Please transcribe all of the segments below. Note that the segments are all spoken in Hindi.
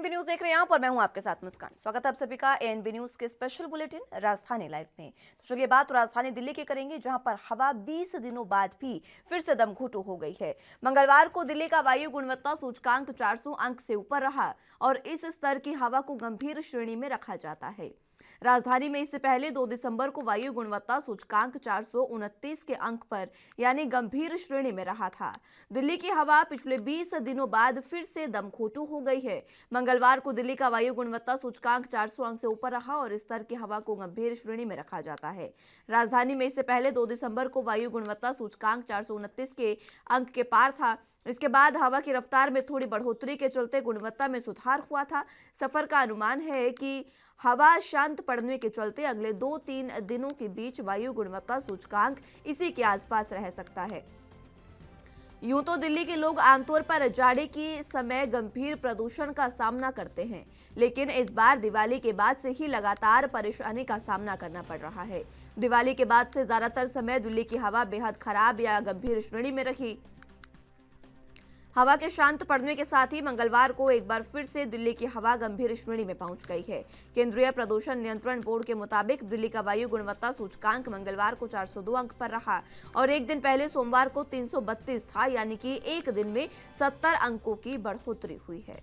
एएनबी न्यूज देख रहे हैं यहाँ पर मैं हूँ आपके साथ मुस्कान। स्वागत है आप सभी का एएनबी न्यूज के स्पेशल बुलेटिन राजधानी लाइव में। तो चलिए बात राजधानी दिल्ली की करेंगे, जहां पर हवा 20 दिनों बाद भी फिर से दमघोंटू हो गई है। मंगलवार को दिल्ली का वायु गुणवत्ता सूचकांक 400 अंक से ऊपर रहा और इस स्तर की हवा को गंभीर श्रेणी में रखा जाता है। राजधानी में इससे पहले 2 दिसंबर को वायु गुणवत्ता सूचकांक 429 के अंक पर यानी गंभीर श्रेणी में रहा था। दिल्ली की हवा पिछले 20 दिनों बाद फिर से दमघोंटू हो गई है। मंगलवार को दिल्ली का वायु गुणवत्ता सूचकांक 400 अंक से ऊपर रहा और इस स्तर की हवा को गंभीर श्रेणी में रखा जाता है। राजधानी में इससे पहले 2 दिसंबर को वायु गुणवत्ता सूचकांक 429 के अंक के पार था। इसके बाद हवा की रफ्तार में थोड़ी बढ़ोतरी के चलते गुणवत्ता में सुधार हुआ था। सफर का अनुमान है कि हवा शांत पड़ने के चलते अगले 2-3 दिनों के बीच वायु गुणवत्ता सूचकांक इसी के आसपास रह सकता है। यूं तो दिल्ली के लोग आमतौर पर जाड़े के समय गंभीर प्रदूषण का सामना करते हैं, लेकिन इस बार दिवाली के बाद से ही लगातार परेशानी का सामना करना पड़ रहा है। दिवाली के बाद से ज्यादातर समय दिल्ली की हवा बेहद खराब या गंभीर श्रेणी में रही। हवा के शांत पड़ने के साथ ही मंगलवार को एक बार फिर से दिल्ली की हवा गंभीर श्रेणी में पहुंच गई है। केंद्रीय प्रदूषण नियंत्रण बोर्ड के मुताबिक दिल्ली का वायु गुणवत्ता सूचकांक मंगलवार को 402 अंक पर रहा और एक दिन पहले सोमवार को 332 था, यानी कि एक दिन में 70 अंकों की बढ़ोतरी हुई है।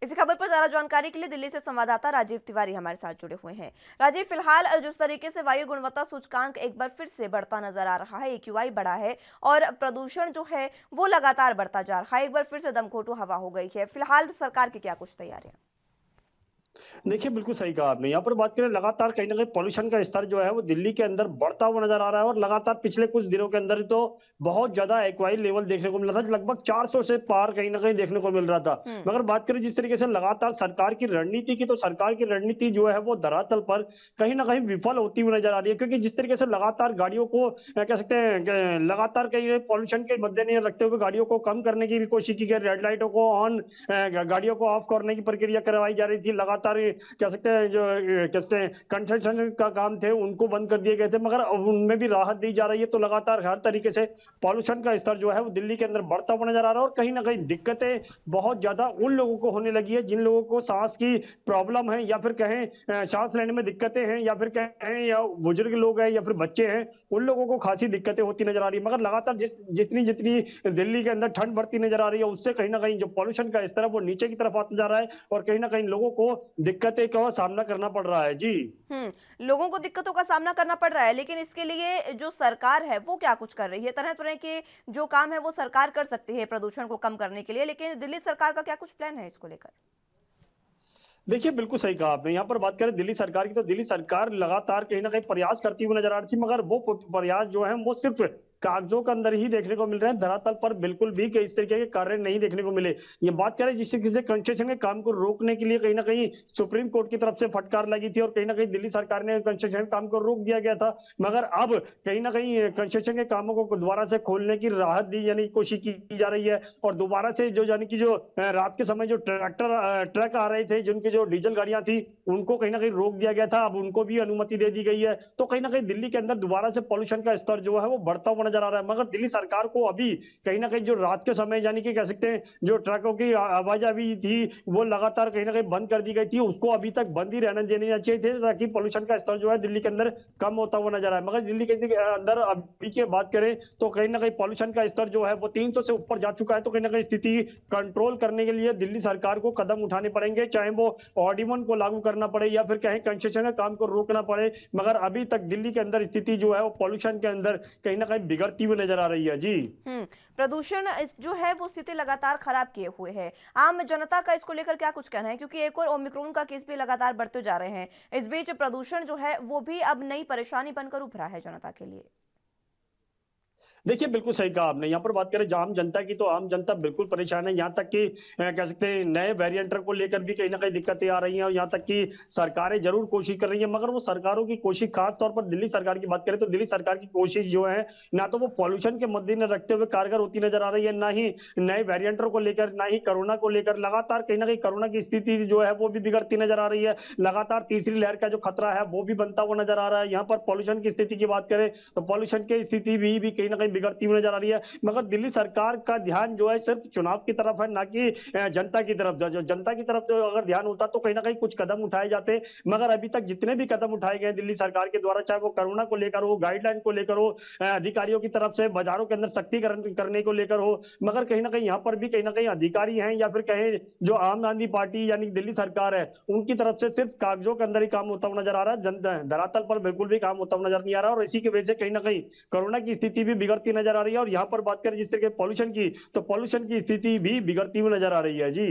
इसी खबर पर ज्यादा जानकारी के लिए दिल्ली से संवाददाता राजीव तिवारी हमारे साथ जुड़े हुए हैं। राजीव, फिलहाल जिस तरीके से वायु गुणवत्ता सूचकांक एक बार फिर से बढ़ता नजर आ रहा है, एक्यूआई बढ़ा है और प्रदूषण जो है वो लगातार बढ़ता जा रहा है, एक बार फिर से दमघोंटू हवा हो गई है, फिलहाल सरकार की क्या कुछ तैयारियां? देखिए, बिल्कुल सही कहा आपने। यहाँ पर बात करें लगातार कहीं न कहीं पॉल्यूशन का स्तर जो है वो दिल्ली के अंदर बढ़ता हुआ नज़र आ रहा है और लगातार पिछले कुछ दिनों के अंदर ही तो बहुत ज़्यादा एक्वाई लेवल देखने को मिला था, लगभग 400 से पार कहीं न कहीं देखने को मिल रहा था। हम्म। मगर बात करें जिस तरीके से लगातार सरकार की रणनीति की, तो सरकार की रणनीति जो है वो धरातल पर कहीं न कहीं विफल होती हुई नज़र आ रही है, क्योंकि जिस तरीके से लगातार गाड़ियों को कह सकते हैं क लगातार कहीं पॉल्यूशन के मद्देनज़र रखते हुए गाड़ियों को कम करने की भी कोशिश की गई, रेड लाइटों को ऑन गाड़ियों को ऑफ करने की प्रक्रिया करवाई जा रही थी। लगातार कह सकते हैं जो कह सकते हैं कंस्ट्रक्शन का काम थे उनको बंद कर दिए गए थे, मगर अब उनमें भी राहत दी जा रही है। तो लगातार हर तरीके से पॉल्यूशन का स्तर जो है वो दिल्ली के अंदर बढ़ता हुआ नजर आ रहा है और कहीं ना कहीं दिक्कतें बहुत ज्यादा उन लोगों को होने लगी है जिन लोगों को सांस की प्रॉब्लम है, या फिर कहें सांस लेने में दिक्कतें हैं, या फिर कहें या बुजुर्ग लोग हैं या फिर बच्चे हैं, उन लोगों को खासी दिक्कतें होती नजर आ रही है। मगर लगातार जितनी जितनी दिल्ली के अंदर ठंड बढ़ती नजर आ रही है, उससे कहीं ना कहीं जो पॉल्यूशन का स्तर है वो नीचे की तरफ आता जा रहा है और कहीं ना कहीं लोगों को दिक्कतें का सामना करना पड़ रहा है। जी। लोगों को दिक्कतों का सामना करना पड़ रहा है, लेकिन इसके लिए जो सरकार है वो क्या कुछ कर रही है? तरह तरह के जो काम है वो सरकार कर सकती है प्रदूषण को कम करने के लिए, लेकिन दिल्ली सरकार का क्या कुछ प्लान है इसको लेकर? देखिए, बिल्कुल सही कहा आपने। यहाँ पर बात करें दिल्ली सरकार की, तो दिल्ली सरकार लगातार कहीं न कहीं प्रयास करती हुई नज़र आ रही थी, मगर वो प्रयास जो हैं वो सिर्फ़ कागज़ों के अंदर ही देखने को मिल रहे हैं, धरातल पर बिल्कुल भी इस तरीके के कार्य नहीं देखने को मिले। ये बात करें जिस तरीके से कंस्ट्रक्शन के काम को रोकने के लिए कहीं न कहीं सुप्रीम कोर्ट की तरफ से फटकार लगी थी और कहीं न कहीं दिल्ली सरकार ने कंस्ट्रक्शन के काम को रोक दिया गया था। मगर अब कहीं न कहीं कंस्ट्रक्शन के कामों को दोबारा से खोलने की राहत दी जाने की कोशिश की जा रही है और दोबारा से जो यानी कि जो रात के समय जो ट्रक आ रहे थे, जिनकी जो डीज़ल गाड़ियाँ थी, उनको कहीं न कहीं रोक दिया गया था। अब उनको भी अनुमति दे दी गई है। तो कहीं न कहीं दिल्ली के अंदर दोबारा से पॉल्यूशन का स्तर जो है वो बढ़ता हुआ नज़र आ रहा है। मगर दिल्ली सरकार को अभी कहीं न कहीं जो रात के समय यानी कि कह सकते हैं जो ट्रकों की आवाजाही थी, वो लगातार कहीं न कहीं बंद कर दी गई थी। उसको अभी तक बंद ही रहने देने चाहिए थे, ताकि पॉल्यूशन का स्तर जो है दिल्ली के अंदर कम होता हुआ नज़र आए। मगर दिल्ली के अंदर अभी की बात करें तो कहीं न कहीं पॉल्यूशन का स्तर जो है वो 300 से ऊपर जा चुका है। तो कहीं न कहीं स्थिति कंट्रोल करने के लिए दिल्ली सरकार को कदम उठाने पड़ेंगे, चाहे वो ऑड इवन को लागू करना पड़े या फिर कहीं कंस्ट्रक्शन के काम को रोकना पड़े। मगर अभी तक दिल्ली के अंदर स्थिति जो है वो पॉल्यूशन के अंदर कहीं न कहीं बिगड़ती हुई नज़र आ रही है। जी। प्रदूषण जो है वो स्थिति लगातार खराब किए हुए है। आम जनता का इसको लेकर क्या कुछ कहना है, क्योंकि एक और ओमिक्रॉन का केस भी लगातार बढ़ते जा रहे हैं। इस बीच प्रदूषण जो है वो भी अब नई परेशानी बनकर उभरा है जनता के लिए। देखिए, बिल्कुल सही कहा आपने। यहाँ पर बात करें आम जनता की, तो आम जनता बिल्कुल परेशान है। यहाँ तक कि कह सकते हैं नए वेरिएंटर को लेकर भी कहीं न कहीं दिक्कतें आ रही हैं और यहाँ तक कि सरकारें ज़रूर कोशिश कर रही हैं, मगर वो सरकारों की कोशिश ख़ास तौर पर दिल्ली सरकार की बात करें तो दिल्ली सरकार की कोशिश जो है, ना तो वो पॉल्यूशन के मद्देनज़र रखते हुए कारगर होती नज़र आ रही है, ना ही नए वेरिएंटर को लेकर, ना ही कोरोना को लेकर। लगातार कहीं न कहीं कोरोना की स्थिति जो है, वो भी बिगड़ती नज़र आ रही है। लगातार तीसरी लहर का जो खतरा है, वो भी बनता हुआ नज़र आ रहा है। यहाँ पर पॉल्यूशन की स्थिति की बात करें, तो पॉल्यूशन की स्थिति भी कहीं न कहीं बिगड़ती हुई नज़र आ रही है। मगर दिल्ली सरकार का ध्यान जो है सिर्फ चुनाव की तरफ है, ना कि जनता की तरफ। जो जनता की तरफ जो अगर ध्यान होता तो कहीं न कहीं कुछ कदम उठाए जाते। मगर अभी तक जितने भी कदम उठाए गए दिल्ली सरकार के द्वारा, चाहे वो कोरोना को लेकर हो, गाइडलाइन को लेकर हो, अधिकारियों की तरफ से बाजारों के अंदर सख्तीकरण करने को लेकर हो, मगर कहीं न कहीं यहाँ पर भी कहीं न कहीं अधिकारी हैं या फिर कहें जो आम आदमी पार्टी यानी दिल्ली सरकार है, उनकी तरफ से सिर्फ कागज़ों के अंदर ही काम होता हुआ नज़र आ रहा है। धरातल पर बिल्कुल भी काम होता हुआ नज़र नहीं आ रहा और इसी की वजह से कहीं न कहीं कोरोना की स्थिति भी बिगड़ती नज़र आ रही है और यहाँ पर बात करें जिस तरीके पॉल्यूशन की, तो पॉल्यूशन की स्थिति भी बिगड़ती हुई नज़र आ रही है। जी।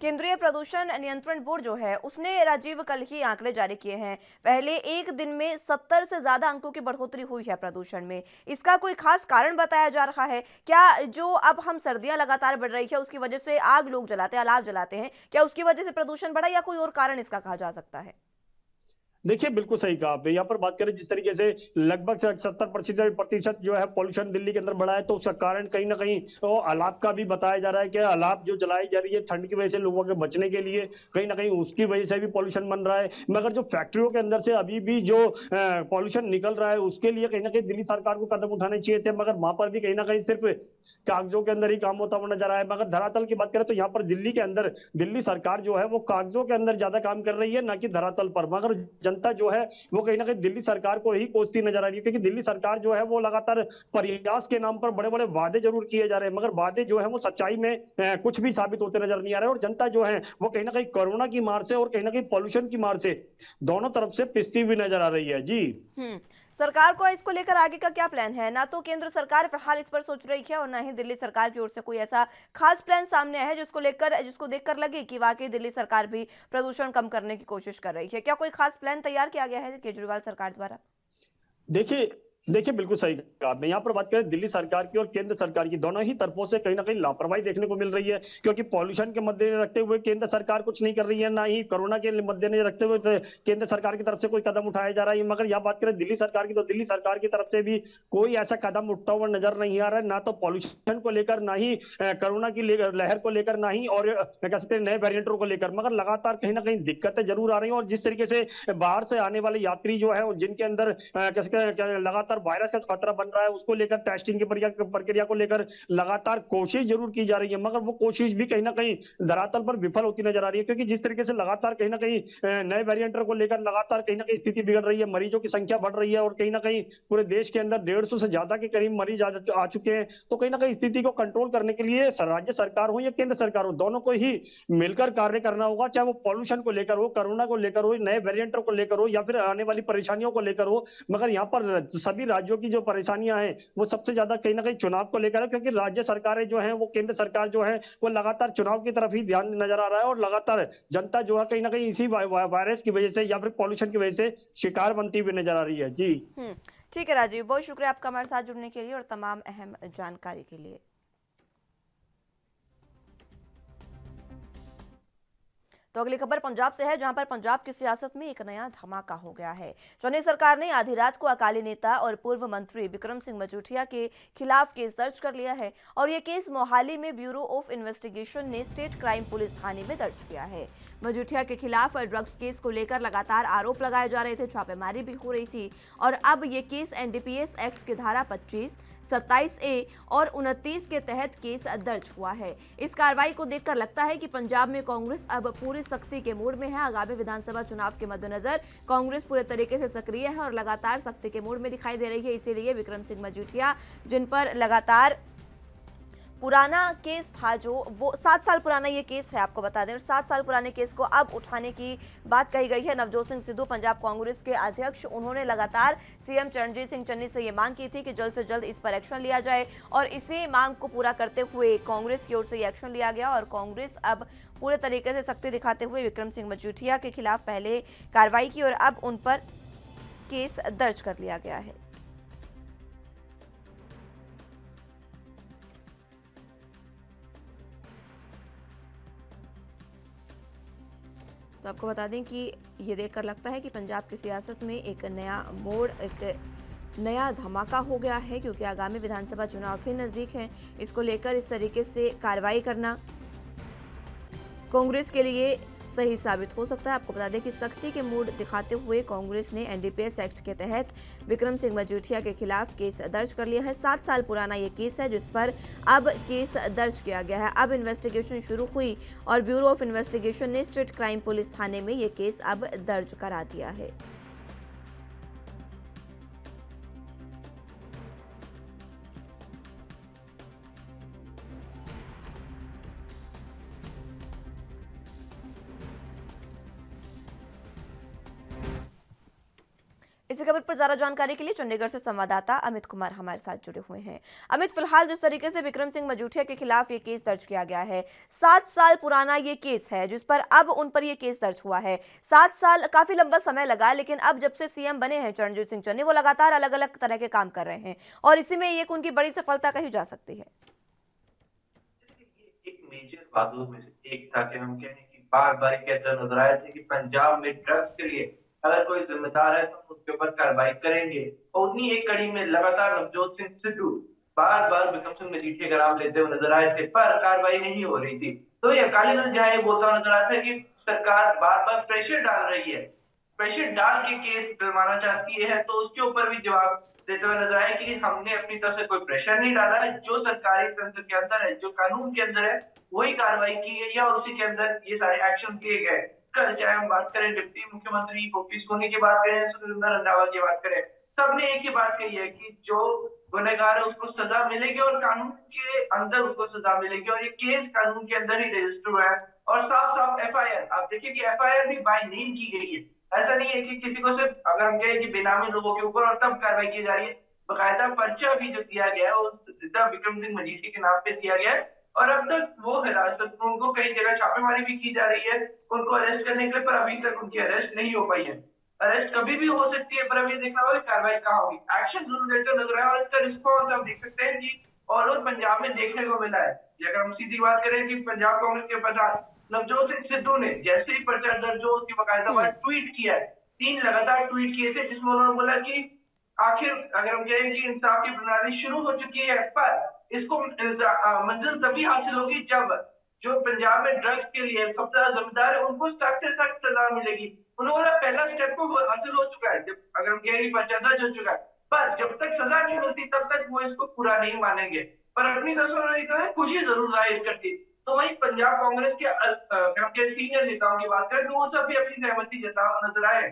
केंद्रीय प्रदूषण नियंत्रण बोर्ड जो है उसने राजीव कल ही आंकड़े जारी किए हैं। पहले एक दिन में 70 से ज्यादा अंकों की बढ़ोतरी हुई है प्रदूषण में। इसका कोई खास कारण बताया जा रहा है क्या? जो अब हम सर्दियां लगातार बढ़ रही है उसकी वजह से आग लोग जलाते हैं, अलाव जलाते हैं, क्या उसकी वजह से प्रदूषण बढ़ा या कोई और कारण इसका कहा जा सकता है? देखिए, बिल्कुल सही कहा आपने। यहाँ पर बात करें जिस तरीके से लगभग से 70% जो है पॉल्यूशन दिल्ली के अंदर बढ़ा है, तो उसका कारण कहीं न कहीं वो अलाव का भी बताया जा रहा है कि अलाव जो जलाई जा रही है ठंड की वजह से लोगों के बचने के लिए, कहीं न कहीं उसकी वजह से भी पॉल्यूशन बन रहा है। मगर जो फैक्ट्रियों के अंदर से अभी भी जो पॉल्यूशन निकल रहा है, उसके लिए कहीं न कहीं दिल्ली सरकार को कदम उठाने चाहिए थे, मगर वहाँ पर भी कहीं न कहीं सिर्फ़ कागज़ों के अंदर ही काम होता हुआ नज़र आया। मगर धरातल की बात करें तो यहाँ पर दिल्ली के अंदर दिल्ली सरकार जो है वो कागज़ों के अंदर ज़्यादा काम कर रही है, ना कि धरातल पर। मगर जनता जो है वो कहीं न कहीं दिल्ली सरकार को ही कोसती नज़र आ रही है क्योंकि दिल्ली सरकार जो है वो लगातार प्रयास के नाम पर बड़े-बड़े वादे ज़रूर किए जा रहे हैं, मगर वादे जो हैं वो सच्चाई में कुछ भी साबित होते नज़र नहीं आ रहे हैं और जनता जो है वो कहीं न कहीं कोरोना की मार से और कहीं न कहीं पॉल्यूशन की मार से दोनों तरफ से पिसती हुई नज़र आ रही है। जी। सरकार को इसको लेकर आगे का क्या प्लान है? ना तो केंद्र सरकार फिलहाल इस पर सोच रही है और ना ही दिल्ली सरकार की ओर से कोई ऐसा खास प्लान सामने आया है जिसको देखकर लगे कि वाकई दिल्ली सरकार भी प्रदूषण कम करने की कोशिश कर रही है। क्या कोई खास प्लान तैयार किया गया है केजरीवाल सरकार द्वारा? देखिए देखिए, बिल्कुल सही कहा आपने। यहाँ पर बात करें दिल्ली सरकार की और केंद्र सरकार की, दोनों ही तरफों से कहीं न कहीं लापरवाही देखने को मिल रही है क्योंकि पॉल्यूशन के मद्देनज़र रखते हुए केंद्र सरकार कुछ नहीं कर रही है, ना ही कोरोना के मद्देनज़र रखते हुए केंद्र सरकार की तरफ से कोई कदम उठाया जा रहा है। मगर यहाँ बात करें दिल्ली सरकार की, तो दिल्ली सरकार की तरफ से भी कोई ऐसा कदम उठता हुआ नज़र नहीं आ रहा है, ना तो पॉल्यूशन को लेकर, ना ही कोरोना की लहर को लेकर, ना ही और कह सकते हैं नए वेरिएंटों को लेकर। मगर लगातार कहीं न कहीं दिक्कतें ज़रूर आ रही हैं और जिस तरीके से बाहर से आने वाले यात्री जो है जिनके अंदर कह सकते हैं लगातार वायरस का खतरा बन रहा है, उसको लेकर टेस्टिंग की प्रक्रिया को लेकर लगातार कोशिश जरूर की जा रही है, मगर वो कोशिश भी कहीं न कहीं धरातल पर विफल होती नजर आ रही है क्योंकि जिस तरीके से लगातार कहीं न कहीं नए वेरिएंटर को लेकर लगातार कहीं न कहीं स्थिति बिगड़ रही है, मरीजों की संख्या बढ़ रही है और कहीं न कहीं पूरे देश के अंदर 150 से ज्यादा के करीब मरीज आ चुके हैं। तो कहीं न कहीं स्थिति को कंट्रोल करने के लिए राज्य सरकार हो या केंद्र सरकार हो, दोनों को ही मिलकर कार्य करना होगा, चाहे वो पॉल्यूशन को लेकर हो, कोरोना को लेकर हो, नए वेरिएंटर को लेकर हो या फिर आने वाली परेशानियों को लेकर हो। मगर यहाँ पर सभी राज्यों की जो परेशानियां हैं वो सबसे ज्यादा कहीं ना कहीं चुनाव को लेकर है क्योंकि राज्य सरकारें जो हैं वो केंद्र सरकार जो है वो लगातार चुनाव की तरफ ही ध्यान नजर आ रहा है और लगातार जनता जो है कहीं ना कहीं इसी वायरस की वजह से या फिर पॉल्यूशन की वजह से शिकार बनती हुई नजर आ रही है। जी। ठीक है राजीव, बहुत शुक्रिया आपका हमारे साथ जुड़ने के लिए और तमाम अहम जानकारी के लिए। तो अगली खबर पंजाब से है, जहां पर पंजाब की सियासत में एक नया धमाका हो गया है। चुनी सरकार ने आधी रात को अकाली नेता और पूर्व मंत्री बिक्रम सिंह मजीठिया के खिलाफ केस दर्ज कर लिया है और यह केस मोहाली में ब्यूरो ऑफ इन्वेस्टिगेशन ने स्टेट क्राइम पुलिस थाने में दर्ज किया है। मजीठिया के खिलाफ ड्रग्स केस को लेकर लगातार आरोप लगाए जा रहे थे, छापेमारी भी हो रही थी और अब ये केस एनडीपीएस एक्ट की धारा 25, 27A और 29 के तहत केस दर्ज हुआ है। इस कार्रवाई को देखकर लगता है कि पंजाब में कांग्रेस अब पूरी सख्ती के मूड में है। आगामी विधानसभा चुनाव के मद्देनजर कांग्रेस पूरे तरीके से सक्रिय है और लगातार सख्ती के मूड में दिखाई दे रही है। इसीलिए बिक्रम सिंह मजीठिया, जिन पर लगातार पुराना केस था, जो वो 7 साल पुराना ये केस है, आपको बता दें, 7 साल पुराने केस को अब उठाने की बात कही गई है। नवजोत सिंह सिद्धू पंजाब कांग्रेस के अध्यक्ष, उन्होंने लगातार सीएम चरणजीत सिंह चन्नी से ये मांग की थी कि जल्द से जल्द इस पर एक्शन लिया जाए और इसी मांग को पूरा करते हुए कांग्रेस की ओर से एक्शन लिया गया और कांग्रेस अब पूरे तरीके से सख्ती दिखाते हुए बिक्रम सिंह मजीठिया के खिलाफ पहले कार्रवाई की और अब उन पर केस दर्ज कर लिया गया है। तो आपको बता दें कि ये देखकर लगता है कि पंजाब की सियासत में एक नया मोड़, एक नया धमाका हो गया है, क्योंकि आगामी विधानसभा चुनाव भी नज़दीक हैं। इसको लेकर इस तरीके से कार्रवाई करना कांग्रेस के लिए सही साबित हो सकता है। आपको बता दें कि सख्ती के मूड दिखाते हुए कांग्रेस ने एनडीपीएस एक्ट के तहत विक्रम सिंह मजीठिया के खिलाफ केस दर्ज कर लिया है। 7 साल पुराना ये केस है, जिस पर अब केस दर्ज किया गया है। अब इन्वेस्टिगेशन शुरू हुई और ब्यूरो ऑफ इन्वेस्टिगेशन ने स्ट्रीट क्राइम पुलिस थाने में ये केस अब दर्ज करा दिया है। इसी खबर पर ज्यादा जानकारी के लिए चंडीगढ़ से संवाददाता अमित कुमार हमारे साथ जुड़े हुए हैं। अमित, फिलहाल जिस तरीके से विक्रम सिंह मजीठिया के खिलाफ ये केस दर्ज किया गया है, 7 साल पुराना ये केस है जिस पर अब उन पर ये केस दर्ज हुआ है। 7 साल काफी लंबा समय लगा, लेकिन अब जब से सीएम बने हैं चरणजीत सिंह चन्नी, वो लगातार अलग अलग तरह के काम कर रहे हैं और इसी में एक उनकी बड़ी सफलता कही जा सकती है। एक मेजर बातों में से एक था कि हम कहें कि बार-बार कहते नजर आए थे कि पंजाब में ड्रग्स के लिए अगर कोई जिम्मेदार है तो उसके ऊपर कार्रवाई करेंगे। और उन्हीं एक कड़ी में लगातार नवजोत सिंह सिद्धू बार-बार विक्रम सिंह मजीठिया का नाम लेते हुए नजर आए थे, पर कार्रवाई नहीं हो रही थी। तो ये अकाली दल जहां ये बोलता नजर आता है कि सरकार बार-बार प्रेशर डाल रही है, प्रेशर डाल के केस दिलवाना चाहती है, तो उसके ऊपर भी जवाब देते हुए नजर आए कि हमने अपनी तरफ से कोई प्रेशर नहीं डाला है। जो सरकारी तंत्र के अंदर है, जो कानून के अंदर है, वही कार्रवाई की गई है और उसी के अंदर ये सारे एक्शन किए गए। कल चाहे हम बात करें डिप्टी मुख्यमंत्री गोपी सोनी की बात करें, सुरेंद्र रंधावा की बात करें, सबने एक ही बात कही है कि जो गुनहगार है उसको सजा मिलेगी और कानून के अंदर उसको सजा मिलेगी। और ये केस कानून के अंदर ही रजिस्टर हुआ है और साफ साफ एफआईआर, आप देखिए कि एफआईआर भी बाय नेम की गई है। ऐसा नहीं है कि किसी को सिर्फ अगर हम कहें कि बेनामी लोगों के ऊपर और तब कार्रवाई की जा रही है, बकायदा पर्चा भी जो दिया गया है वो सीधा विक्रम सिंह मजीठी के नाम पे दिया गया है। और अब तक वो हिरासत में, उनको कई जगह छापेमारी भी की जा रही है उनको अरेस्ट करने के लिए, पर अभी तक उनकी अरेस्ट नहीं हो पाई है। अरेस्ट कभी भी हो सकती है, पर अभी देखना होगा कार्रवाई कहाँ होगी। एक्शन जरूर लेते नजर आया और इसका रिस्पॉन्स आप देख सकते हैं कि ऑल ओवर पंजाब में देखने को मिला है। अगर हम सीधी बात करें कि पंजाब कांग्रेस के प्रधान नवजोत सिंह सिद्धू ने जैसे ही पर्चा दर्ज हो उसकी बाकायदा ट्वीट किया है, 3 लगातार ट्वीट किए थे जिसमें उन्होंने बोला कि आखिर अगर हम कहें कि इंसाफ की प्रणाली शुरू हो चुकी है, पर इसको मंजिल तभी हासिल होगी जब जो पंजाब में ड्रग्स के लिए सबसे ज्यादा जिम्मेदार है उनको सख्त से सख्त सजा मिलेगी। उन्होंने पहला स्टेप को हासिल हो चुका है, जब अगर हम कहें कि पर्चा दर्ज हो चुका है, पर जब तक सजा नहीं मिलती तब तक वो इसको पूरा नहीं मानेंगे। पर अपनी तरफ से उन्होंने खुशी जरूर जाहिर कर दी। तो वही पंजाब कांग्रेस के सीनियर नेताओं की बात करें तो वो सब भी अपनी सहमति जताते नजर आए।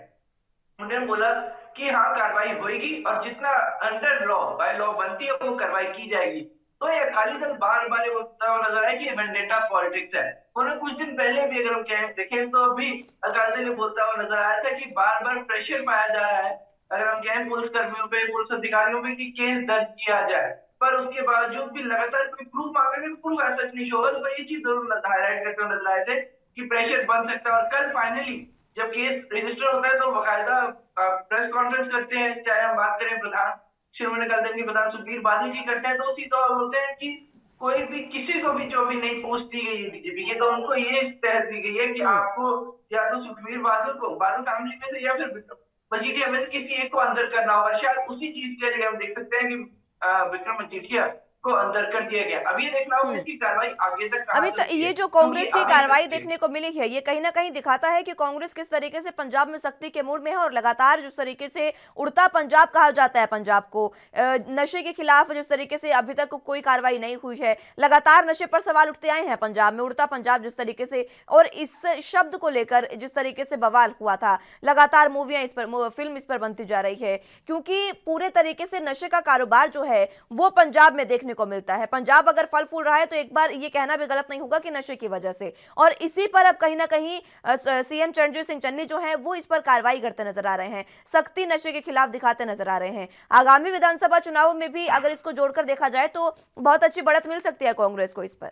उन्होंने बोला कि हाँ कार्रवाई होगी और जितना अंडर लॉ बाय लॉ बनती है वो कार्रवाई की जाएगी। तो ये अकाली दल बार बार बोलता हुआ नजर आया कि वेंडेटा पॉलिटिक्स है। उन्होंने कुछ दिन पहले भी अगर हम देखें तो अभी अकाली दल बोलता हुआ नजर आया था कि बार बार प्रेशर पाया जा रहा है अगर हम कहें पुलिस कर्मियों पे, पुलिस अधिकारियों पे कि केस दर्ज किया जाए, पर उसके बावजूद भी लगातार कोई प्रूफ मांगने में प्रूफ ऐसा नहीं शो। तो ये चीज जरूर हाईलाइट करते हुए नजर आए थे कि प्रेशर बन सकता है। और कल फाइनली जब केस रजिस्टर होता है तो बाकायदा प्रेस कॉन्फ्रेंस करते हैं, चाहे हम बात करें प्रधान शिरोमणि अकाली दल के प्रधान सुखबीर बादल जी करते हैं, तो उसी तो बोलते हैं कि कोई भी किसी को भी जो भी नहीं पोस्ट दी गई है बीजेपी की, तो उनको ये तहत दी गई है कि आपको या तो सुखबीर बादल फैमिली में से या फिर मजीठिया में से किसी एक को अंदर करना होगा। शायद उसी चीज के लिए हम देख सकते हैं कि विक्रम मजीठिया को अंदर कर दिया गया। अब ये देखना होगा इसकी कार्रवाई आगे तक अभी तो ये जो कांग्रेस की कार्रवाई देखने को मिली है, ये कहीं ना कहीं दिखाता है कि कांग्रेस किस तरीके से पंजाब में सख्ती के मूड में है और लगातार जिस तरीके से उड़ता पंजाब कहा जाता है पंजाब को, नशे के खिलाफ जिस तरीके से अभी तक कोई कार्रवाई नहीं हुई है, लगातार नशे पर सवाल उठते आए हैं पंजाब में, उड़ता पंजाब जिस तरीके से, और इस शब्द को लेकर जिस तरीके से बवाल हुआ था, लगातार मूवियां इस पर, फिल्म इस पर बनती जा रही है, क्योंकि पूरे तरीके से नशे का कारोबार जो है वो पंजाब में देखने को मिलता है। पंजाब अगर फल फूल रहा है तो एक बार ये कहना भी गलत नहीं होगा कि नशे की वजह से, और इसी पर अब कहीं ना कहीं सीएम चरणजीत सिंह चन्नी जो है वो इस पर कार्रवाई करते नजर आ रहे हैं, सख्ती नशे के खिलाफ दिखाते नजर आ रहे हैं। आगामी विधानसभा चुनाव में भी अगर इसको जोड़कर देखा जाए तो बहुत अच्छी बढ़त मिल सकती है कांग्रेस को इस पर।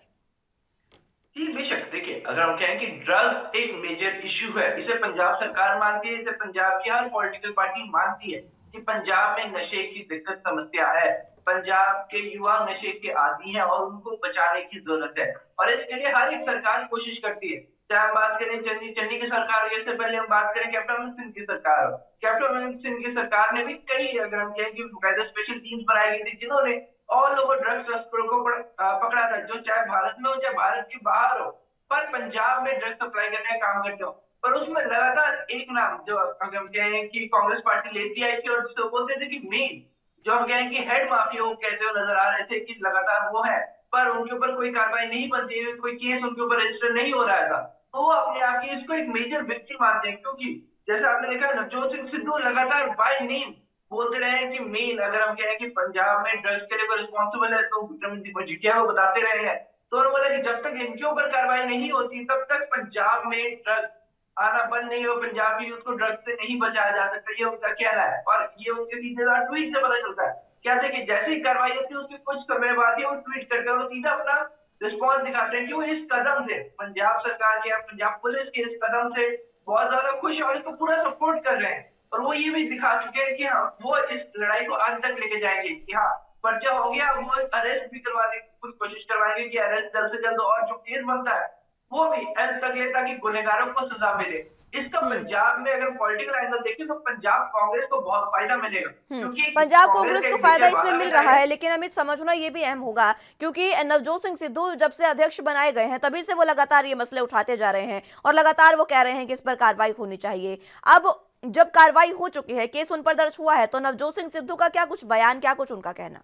जी बेशक, देखिए अगर हम कहें कि ड्रग्स एक मेजर इश्यू है, इसे पंजाब सरकार मानती है, इसे पंजाब की हर पॉलिटिकल पार्टी मानती है कि पंजाब में नशे की दिक्कत समस्या है, पंजाब के युवा नशे के आदी हैं और उनको बचाने की जरूरत है। और इसके लिए हर एक सरकार कोशिश करती है चाहे हम बात करें चन्नी चन्नी की सरकार, इससे पहले हम बात करें कैप्टन अमरिंदर सिंह की सरकार। कैप्टन अमरिंदर सिंह की सरकार ने भी कई, अगर हम कहें कि बकायदा स्पेशल टीम्स बनाई गई थी जिन्होंने ऑल ओवर ड्रग्स तस्करों को पकड़ा था, जो चाहे भारत में हो चाहे भारत के बाहर हो, पर पंजाब में ड्रग्स सप्लाई करने का काम करते हो। पर उसमें लगातार एक नाम जो अगर हम कहें कि कांग्रेस पार्टी लेती आई थी और जिसे बोलते थे कि मेन, जो हम कहें कि हेड माफिया वो कहते हुए नजर आ रहे थे कि लगातार वो है, पर उनके ऊपर कोई कार्रवाई नहीं बनती है, कोई केस उनके ऊपर रजिस्टर नहीं हो रहा था। तो वो अपने आप की इसको एक मेजर विक्ट्री मानते हैं, क्योंकि जैसे आपने देखा नवजोत सिंह सिद्धू लगातार बाय नेम बोलते रहे हैं कि मेन, अगर हम कहें कि पंजाब में ड्रग्स के लिए रिस्पॉन्सिबल है तो विक्रम सिंह मजीठिया वो बताते रहे हैं। तो उन्होंने बोला कि जब तक इनके ऊपर कार्रवाई नहीं होती तब तक पंजाब में ड्रग्स आना बंद नहीं हो, पंजाब की यूथ को ड्रग्स से नहीं बचाया जा सकता, ये उनका कहना है। और ये उनके सीधे ट्वीट से पता चलता है। कहते हैं कि जैसे ही कार्रवाई होती है उसके कुछ समय बाद ही वो ट्वीट करके वो सीधा अपना रिस्पॉन्स दिखाते हैं कि वो इस कदम से, पंजाब सरकार के या पंजाब पुलिस के इस कदम से बहुत ज्यादा खुश है और इसको पूरा सपोर्ट कर रहे हैं। और वो ये भी दिखा चुके हैं कि हाँ वो इस लड़ाई को अंत तक लेके जाएंगे, कि हाँ पर्चा हो गया, वो अरेस्ट भी करवाने की कुछ कोशिश करवाएंगे कि अरेस्ट जल्द से जल्द, और जो केस बनता है वो भी अंत तक ले ताकि गुनहगारों को सजा मिले। इसका पंजाब में अगर पॉलिटिकल एंगल देखें तो पंजाब कांग्रेस को बहुत फायदा मिलेगा, क्योंकि पंजाब कांग्रेस का को एक फायदा मेजर इसमें वादा मिल रहता रहा है, लेकिन अमित समझना ये भी अहम होगा क्योंकि नवजोत सिंह सिद्धू जब से अध्यक्ष बनाए गए हैं तभी से वो लगातार ये मसले उठाते जा रहे हैं और लगातार वो कह रहे हैं कि इस पर कार्रवाई होनी चाहिए। अब जब कार्रवाई हो चुकी है, केस उन पर दर्ज हुआ है, तो नवजोत सिंह सिद्धू का क्या कुछ बयान, क्या कुछ उनका कहना?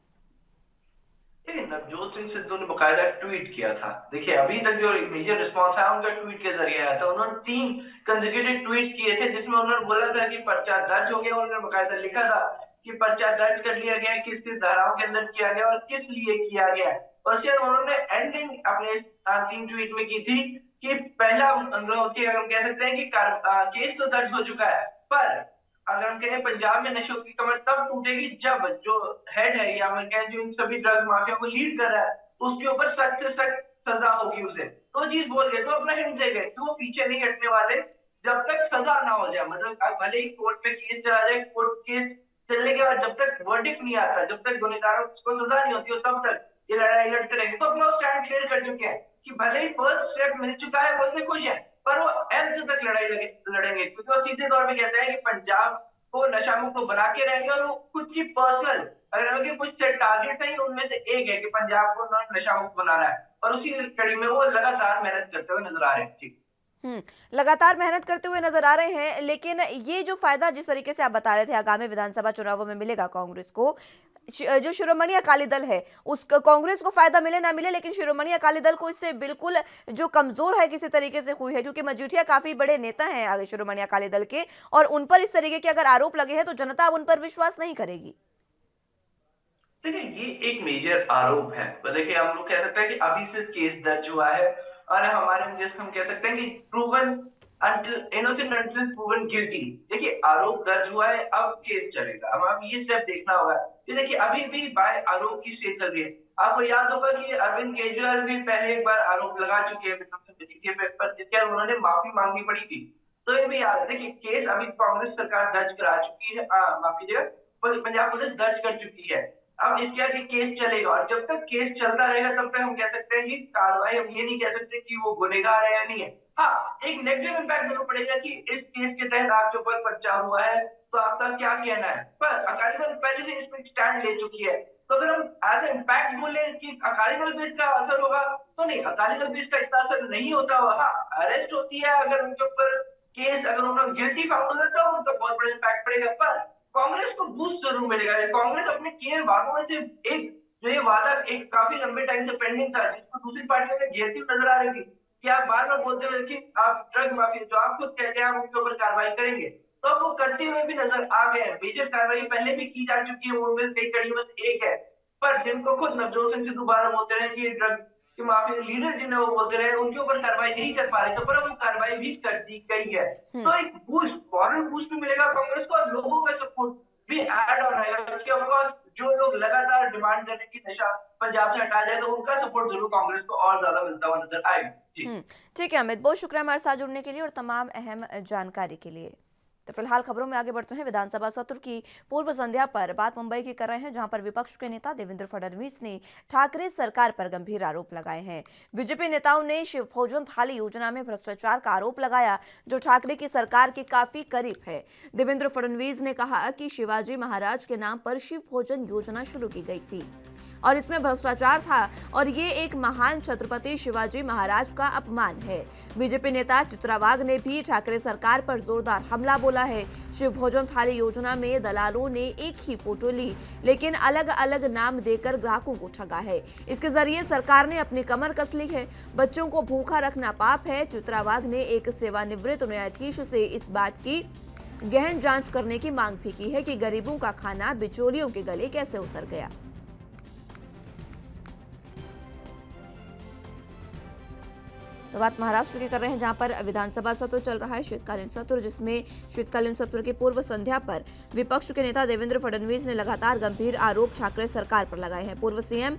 देखिए नवजोत सिंह सिद्धू ने बकायदा ट्वीट किया था। देखिए अभी तक जो मेजर रिस्पॉन्स आया उनका ट्वीट के जरिए आया था। उन्होंने 3 कंसेक्यूटिव ट्वीट किए थे जिसमें उन्होंने बोला था कि पर्चा दर्ज हो गया। उन्होंने बकायदा लिखा था कि पर्चा दर्ज कर लिया गया, किस किस धाराओं के अंदर किया गया और किस लिए किया गया। और फिर उन्होंने एंडिंग अपने 3 ट्वीट में की थी कि पहला हम कह सकते हैं कि केस तो दर्ज हो चुका है, पर अगर हम कहें पंजाब में नशों की कमर तब टूटेगी जब जो हेड है या हम कहें जो इन सभी ड्रग माफिया को लीड कर रहा है उसके ऊपर सख्त से सख्त सजा होगी उसे। तो चीज बोल गए तो अपना हिंट दे गए कि वो पीछे नहीं हटने वाले जब तक सजा ना हो जाए। मतलब भले ही कोर्ट में केस चला जाए, कोर्ट केस चलने के बाद जब तक वर्डिक्ट नहीं आता, जब तक गुनहगारों को सजा नहीं होती तब तक ये लड़ाई लड़ते रहेंगे। तो अपना स्टैंड क्लियर कर चुके हैं कि भले ही फर्स्ट स्टेप मिल चुका है, वो इसमें खुश है, पर वो एंड तक लड़ाई लड़ेंगे, क्योंकि वो सीधे तौर पे कहते हैं कि पंजाब को नशा मुक्त तो बना के रहेंगे। और वो खुद की पर्सनल अगर उनके कुछ टारगेट है उनमें से एक है कि पंजाब को नशा मुक्त बनाना है, और उसी कड़ी में वो लगातार मेहनत करते हुए नजर आ रहे हैं। ठीक, लगातार मेहनत करते हुए नजर आ रहे हैं, लेकिन ये जो फायदा जिस तरीके से आप बता रहे थे आगामी विधानसभा चुनावों में मिलेगा कांग्रेस को, जो शिरोमणि अकाली दल है उस कांग्रेस को फायदा मिले ना मिले, लेकिन शिरोमणि अकाली दल को इससे बिल्कुल जो कमजोर है किसी तरीके से हुई है, क्योंकि मजीठिया काफी बड़े नेता हैं आगे शिरोमणि अकाली दल के, और उन पर इस तरीके के अगर आरोप लगे हैं तो जनता अब उन पर विश्वास नहीं करेगी। देखिए ये एक मेजर आरोप है। तो देखिए हम लोग कह सकते हैं कि अभी से केस दर्ज हुआ है और हमारे जैसे हम कह सकते हैं कि proven innocent until proven guilty. देखिए आरोप दर्ज हुआ है, अब केस चलेगा। अब हमें ये स्टेप देखना होगा कि देखिए अभी भी बाय आरोप की स्टेज चल रही है। आपको याद होगा कि अरविंद केजरीवाल भी पहले एक बार आरोप लगा चुके हैं पर जिसके उन्होंने माफी मांगनी पड़ी थी। तो ये भी याद है। देखिए केस अभी कांग्रेस सरकार दर्ज करा चुकी है, माफ कीजिएगा पंजाब पुलिस दर्ज कर चुकी है। अब इसके आगे केस चलेगा और जब तक केस चलता रहेगा तब तक हम कह सकते हैं कि कार्रवाई, हम ये नहीं कह सकते कि वो गुनहगार है या नहीं है। हाँ, एक नेगेटिव इम्पैक्ट जरूर पड़ेगा कि इस केस के तहत आपके ऊपर पर्चा हुआ है तो आपका क्या कहना है। पर अकाली दल पहले से इसमें स्टैंड ले चुकी है, तो अगर हम एज इम्पैक्ट बोले कि अकाली दल पे इसका असर होगा तो नहीं, अकाली दल पे इसका इतना असर नहीं होता हुआ। हाँ, अरेस्ट होती है अगर उनके ऊपर केस, अगर उन्होंने गिल्टी फाउंड होता है तो उनका बहुत बड़ा इम्पैक्ट पड़ेगा। पर कांग्रेस को बूस्ट जरूर मिलेगा। कांग्रेस अपने किए वादों में से एक, जो ये वादा एक काफी लंबे टाइम से पेंडिंग था, जिसको दूसरी पार्टियों में घेरती हुई नजर आ रही थी कि आप बार बार बोलते हुए कि आप ड्रग माफिया जो आप खुद कहते हैं आप उनके ऊपर कार्रवाई करेंगे, तो अब वो करते हुए भी नजर आ गए हैं। मेजर कार्रवाई पहले भी की जा चुकी है, उनमें कई कड़ी में से एक है। पर जिनको खुद नवजोत सिंह सिद्धू बार बोलते रहे कि ड्रग कि माफिया लीडर जिन्हें वो बोलते रहे उनके ऊपर कार्रवाई नहीं कर पा रहे, तो पर वो कार्रवाई भी कर दी गई है। तो एक बूस्ट, फॉरन बूस्ट भी मिलेगा कांग्रेस को और लोगों का सपोर्ट भी ऐड ऑन आएगा कि ऑफ कोर्स जो लोग लगातार डिमांड कर रहे हैं कि नशा पंजाब से हटाया जाए तो उनका सपोर्ट जरूर कांग्रेस को और ज्यादा मिलता हुआ नजर आएगा। ठीक है अमित, बहुत शुक्रिया हमारे साथ जुड़ने के लिए और तमाम अहम जानकारी के लिए। तो फिलहाल खबरों में आगे बढ़ते हैं। विधानसभा सत्र की पूर्व संध्या पर बात मुंबई की कर रहे हैं, जहां पर विपक्ष के नेता देवेंद्र फडणवीस ने ठाकरे सरकार पर गंभीर आरोप लगाए हैं। बीजेपी नेताओं ने शिव भोजन थाली योजना में भ्रष्टाचार का आरोप लगाया, जो ठाकरे की सरकार के काफी करीब है। देवेंद्र फडणवीस ने कहा कि शिवाजी महाराज के नाम पर शिव भोजन योजना शुरू की गई थी और इसमें भ्रष्टाचार था और ये एक महान छत्रपति शिवाजी महाराज का अपमान है। बीजेपी नेता चित्रावाग ने भी ठाकरे सरकार पर जोरदार हमला बोला है। शिव भोजन थाली योजना में दलालों ने एक ही फोटो ली, लेकिन अलग अलग नाम देकर ग्राहकों को ठगा है। इसके जरिए सरकार ने अपनी कमर कस ली है। बच्चों को भूखा रखना पाप है। चित्रावाग ने एक सेवानिवृत्त न्यायाधीश से इस बात की गहन जांच करने की मांग भी की है कि गरीबों का खाना बिचौलियों के गले कैसे उतर गया। तो बात महाराष्ट्र की कर रहे हैं, जहां पर विधानसभा सत्र चल रहा है, शीतकालीन सत्र, जिसमें शीतकालीन सत्र की पूर्व संध्या पर विपक्ष के नेता देवेंद्र फडणवीस ने लगातार गंभीर आरोप ठाकरे सरकार पर लगाए हैं। पूर्व सीएम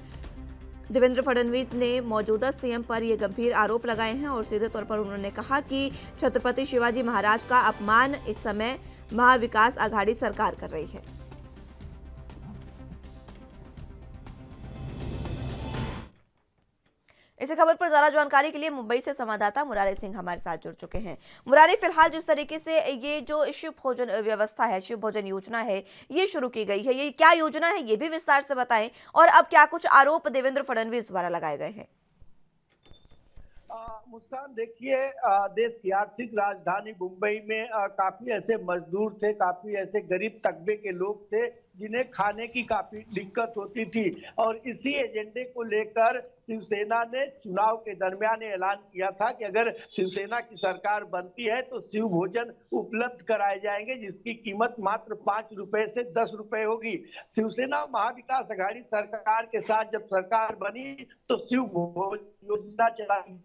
देवेंद्र फडणवीस ने मौजूदा सीएम पर ये गंभीर आरोप लगाए हैं और सीधे तौर पर उन्होंने कहा कि छत्रपति शिवाजी महाराज का अपमान इस समय महाविकास आघाड़ी सरकार कर रही है। इसी खबर पर ज्यादा जानकारी के लिए मुंबई से संवाददाता मुरारी सिंह हमारे साथ जुड़ चुके हैं। मुरारी, फिलहाल जिस तरीके से ये जो शिव भोजन व्यवस्था है, शिव भोजन योजना है, ये शुरू की गई है, ये क्या योजना है, ये भी विस्तार से बताएं और अब क्या कुछ आरोप देवेंद्र फडणवीस द्वारा लगाए गए हैं। मुस्कान, देखिए, देश की आर्थिक राजधानी मुंबई में काफी ऐसे मजदूर थे, काफी ऐसे गरीब तबके के लोग थे जिन्हें खाने की काफी दिक्कत होती थी और इसी एजेंडे को लेकर शिवसेना ने चुनाव के दरमियान ऐलान किया था कि अगर शिवसेना की सरकार बनती है तो शिव भोजन उपलब्ध कराए जाएंगे, जिसकी कीमत मात्र 5 रुपए से 10 रुपए होगी। शिवसेना महाविकास आघाड़ी सरकार के साथ जब सरकार बनी तो शिव भोजन योजना चलाई।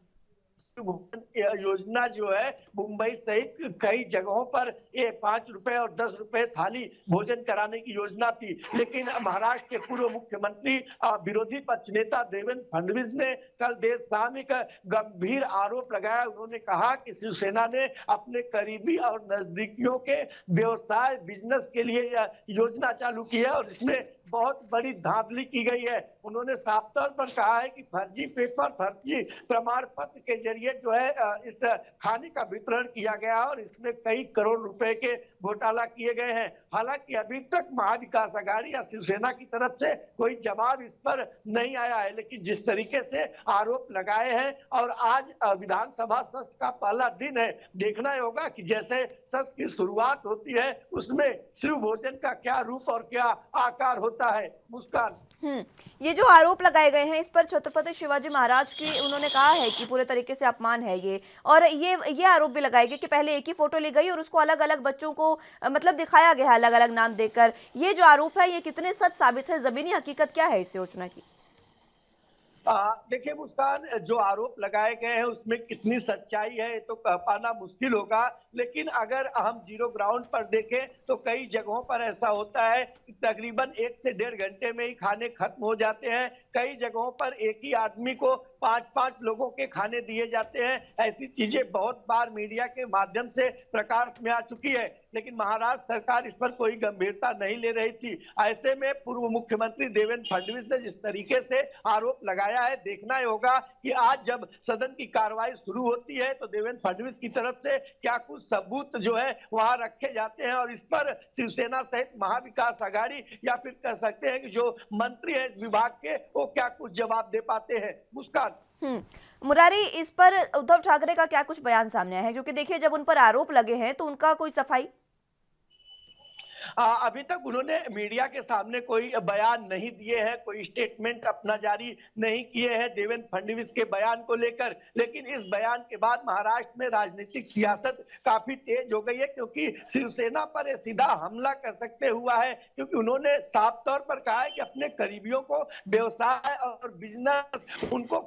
योजना जो है मुंबई सहित कई जगहों पर ये 5 रुपए और 10 रुपए थाली भोजन कराने की योजना थी, लेकिन महाराष्ट्र के पूर्व मुख्यमंत्री विरोधी पक्ष नेता देवेंद्र फडणवीस ने कल देर शाम एक गंभीर आरोप लगाया। उन्होंने कहा कि शिवसेना ने अपने करीबी और नजदीकियों के व्यवसाय बिजनेस के लिए योजना चालू की है और इसमें बहुत बड़ी धांधली की गई है। उन्होंने साफ तौर पर कहा है कि फर्जी पेपर, फर्जी प्रमाण पत्र के जरिए जो है इस खाने का वितरण किया गया और इसमें कई करोड़ रुपए के घोटाला किए गए हैं। हालांकि अभी तक महाविकास आघाड़ी या शिवसेना की तरफ से कोई जवाब इस पर नहीं आया है, लेकिन जिस तरीके से आरोप लगाए हैं और आज विधानसभा सत्र का पहला दिन है, देखना होगा कि जैसे सत्र की शुरुआत होती है उसमें शिव भोजन का क्या रूप और क्या आकार होता है। मुस्कान, ये जो आरोप लगाए गए हैं, इस पर छत्रपति शिवाजी महाराज की उन्होंने कहा है कि पूरे तरीके से अपमान है ये, और ये आरोप भी लगाए गए कि पहले एक ही फोटो ली गई और उसको अलग अलग बच्चों को मतलब दिखाया गया अलग अलग नाम देकर। ये जो आरोप है, ये कितने सच साबित है? जमीनी हकीकत क्या है इस योजना की? देखिए मुस्कान, जो आरोप लगाए गए हैं उसमें कितनी सच्चाई है तो कह पाना मुश्किल होगा, लेकिन अगर हम जीरो ग्राउंड पर देखें तो कई जगहों पर ऐसा होता है कि तकरीबन 1 से 1.5 घंटे में ही खाने खत्म हो जाते हैं। कई जगहों पर एक ही आदमी को 5-5 लोगों के खाने दिए जाते हैं। ऐसी चीजें बहुत बार मीडिया के माध्यम से प्रकाश में आ चुकी है, लेकिन महाराष्ट्र सरकार इस पर कोई गंभीरता नहीं ले रही थी। ऐसे में पूर्व मुख्यमंत्री देवेंद्र फडणवीस ने जिस तरीके से आरोप लगाया है, देखना होगा कि आज जब सदन की कार्रवाई शुरू होती है तो देवेंद्र फडणवीस की तरफ से क्या कुछ सबूत जो है वहां रखे जाते हैं और इस पर शिवसेना सहित महाविकास आघाड़ी या फिर कह सकते हैं कि जो मंत्री है इस विभाग के, वो क्या कुछ जवाब दे पाते हैं। मुस्कान, मुरारी, इस पर उद्धव ठाकरे का क्या कुछ बयान सामने आया है? क्योंकि देखिए, जब उन पर आरोप लगे हैं तो उनका कोई सफाई अभी तक उन्होंने मीडिया के सामने कोई बयान नहीं दिए हैं, कोई स्टेटमेंट अपना जारी नहीं किए हैं देवेंद्र फडणवीस के बयान को लेकर, लेकिन इस बयान के बाद महाराष्ट्र में राजनीतिक सियासत काफी तेज हो गई है, क्योंकि शिवसेना पर सीधा हमला कर सकते हुआ है, क्योंकि उन्होंने साफ तौर पर कहा है कि अपने करीबियों को व्यवसाय और बिजनेस उनको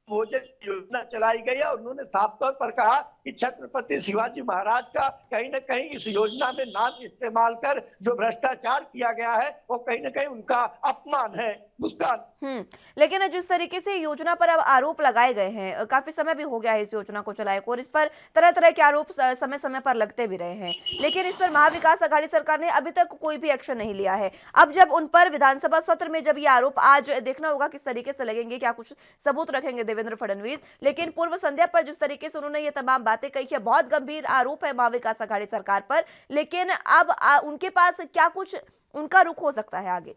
भोजन योजना चलाई गई है और उन्होंने साफ तौर पर कहा कि छत्रपति शिवाजी महाराज का कहीं ना कहीं इस योजना में नाम इस्तेमाल कर जो भ्रष्टाचार किया गया है वो कहीं ना कहीं उनका अपमान है। मुस्कान। लेकिन जिस तरीके से योजना पर अब आरोप लगाए गए हैं, काफी समय भी हो गया है इस योजना को चलाए को, और इस पर तरह तरह के आरोप समय समय पर लगते भी रहे हैं, लेकिन इस पर महाविकास आघाड़ी सरकार ने अभी तक कोई भी एक्शन नहीं लिया है। अब जब उन पर विधानसभा सत्र में जब ये आरोप, आज देखना होगा किस तरीके से लगेंगे, क्या कुछ सबूत रखेंगे देवेंद्र फडणवीस, लेकिन पूर्व संध्या पर जिस तरीके से उन्होंने ये तमाम बातें कही है, बहुत गंभीर आरोप है महाविकास आघाड़ी सरकार पर, लेकिन अब उनके पास क्या कुछ उनका रुख हो सकता है आगे?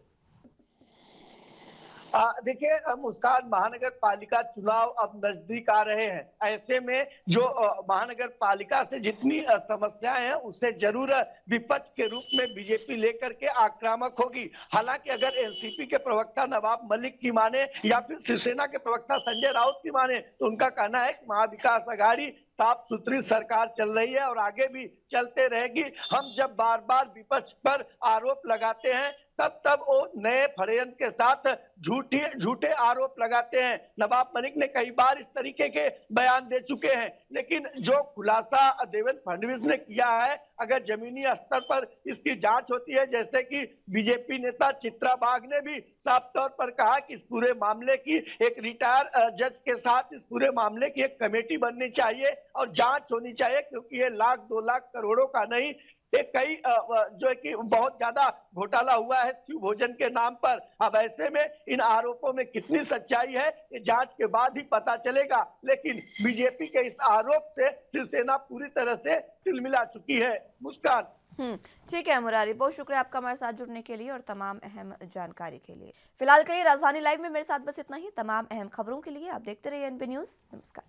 देखिए मुस्कान, महानगर पालिका चुनाव अब नजदीक आ रहे हैं। ऐसे में जो महानगर पालिका से जितनी समस्याएं हैं उससे जरूर विपक्ष के रूप में बीजेपी लेकर के आक्रामक होगी। हालांकि अगर एनसीपी के प्रवक्ता नवाब मलिक की माने या फिर शिवसेना के प्रवक्ता संजय राउत की माने तो उनका कहना है कि महाविकास आघाड़ी साफ सुथरी सरकार चल रही है और आगे भी चलते रहेगी। हम जब बार बार विपक्ष पर आरोप लगाते हैं तब वो नए फड़यंत्र के साथ झूठे आरोप लगाते हैं। नवाब मलिक ने कई बार इस तरीके के बयान दे चुके हैं, लेकिन जो खुलासा देवेंद्र फडणवीस ने किया है, अगर जमीनी स्तर पर इसकी जांच होती है, जैसे कि बीजेपी नेता चित्रा बाग ने भी साफ तौर पर कहा कि इस पूरे मामले की एक रिटायर जज के साथ इस पूरे मामले की एक कमेटी बननी चाहिए और जांच होनी चाहिए, क्योंकि ये लाख 2 लाख करोड़ों का नहीं, ये कई जो है कि बहुत ज्यादा घोटाला हुआ है शिव भोजन के नाम पर। अब ऐसे में इन आरोपों में कितनी सच्चाई है ये जांच के बाद ही पता चलेगा, लेकिन बीजेपी के इस आरोप से शिवसेना पूरी तरह से तिलमिला चुकी है। मुस्कान। ठीक है मुरारी, बहुत शुक्रिया आपका हमारे साथ जुड़ने के लिए और तमाम अहम जानकारी के लिए। फिलहाल के लिए राजधानी लाइव में मेरे साथ बस इतना ही। तमाम अहम खबरों के लिए आप देखते रहिए एनबी न्यूज। नमस्कार।